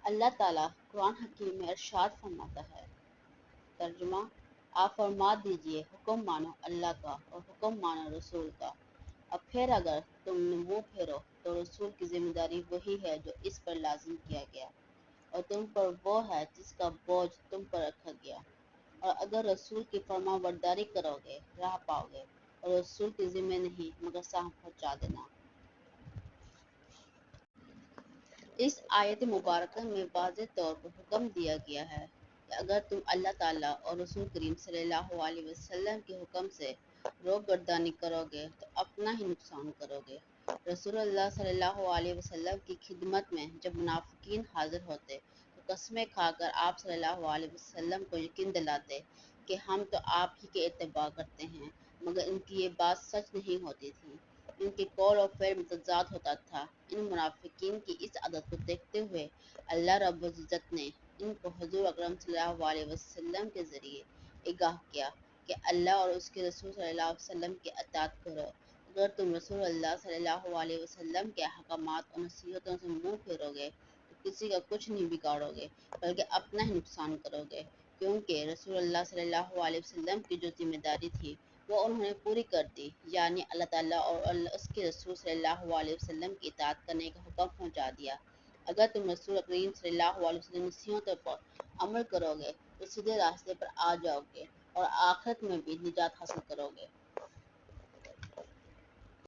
اللہ تعالیٰ قرآن حکیم میں ارشاد فرماتا ہے، ترجمہ: آپ فرما دیجئے حکم مانو اللہ کا اور حکم مانو رسول کا، اب پھر اگر تم منہ پھیرو تو رسول کی ذمہ داری وہی ہے جو اس پر لازم کیا گیا، اور تم پر وہ ہے جس کا بوجھ تم پر رکھا گیا، اور اگر رسول کی فرما برداری کرو گے راہ پاؤ گے، اور رسول کی ذمہ نہیں مگر سام پہنچا دینا۔ اس آیت مبارکہ میں واضح طور پر حکم دیا گیا ہے کہ اگر تم اللہ تعالیٰ اور رسول کریم صلی اللہ علیہ وسلم کے حکم سے روگردانی کرو گے تو اپنا ہی نقصان کرو گے۔ رسول اللہ صلی اللہ علیہ وسلم کی خدمت میں جب منافقین حاضر ہوتے تو قسمیں کھا کر آپ صلی اللہ علیہ وسلم کو یقین دلاتے کہ ہم تو آپ ہی کے اتباع کرتے ہیں، مگر ان کی یہ بات سچ نہیں ہوتی تھی، ان کے قول اور فعل متضاد ہوتا تھا۔ ان منافقین کی اس عادت کو دیکھتے ہوئے اللہ رب العزت نے ان کو حضور اکرم صلی اللہ علیہ وسلم کے ذریعے آگاہ کیا کہ اللہ اور اس کے رسول صلی اللہ علیہ وسلم کی اطاعت کرو۔ اگر تم رسول اللہ صلی اللہ علیہ وسلم کے احکامات اور نصیحتوں سے منہ پھیرو گے تو کسی کا کچھ نہیں بگاڑو گے بلکہ اپنا ہی نقصان کرو گے، کیونکہ رسول اللہ صلی اللہ علیہ وسلم کی جو ذمہ داری تھی وہ انہوں نے پوری کر دی، یعنی اللہ تعالیٰ اور اس کے رسول صلی اللہ علیہ وسلم کی اطاعت کرنے کا حکم پہنچا دیا۔ اگر تم رسول کریم صلی اللہ علیہ وسلم کی نصیحتوں پر عمل کرو گے تو سیدھے راستے پر آ جاؤ گے اور آخرت میں بھی نجات حاصل کرو گے۔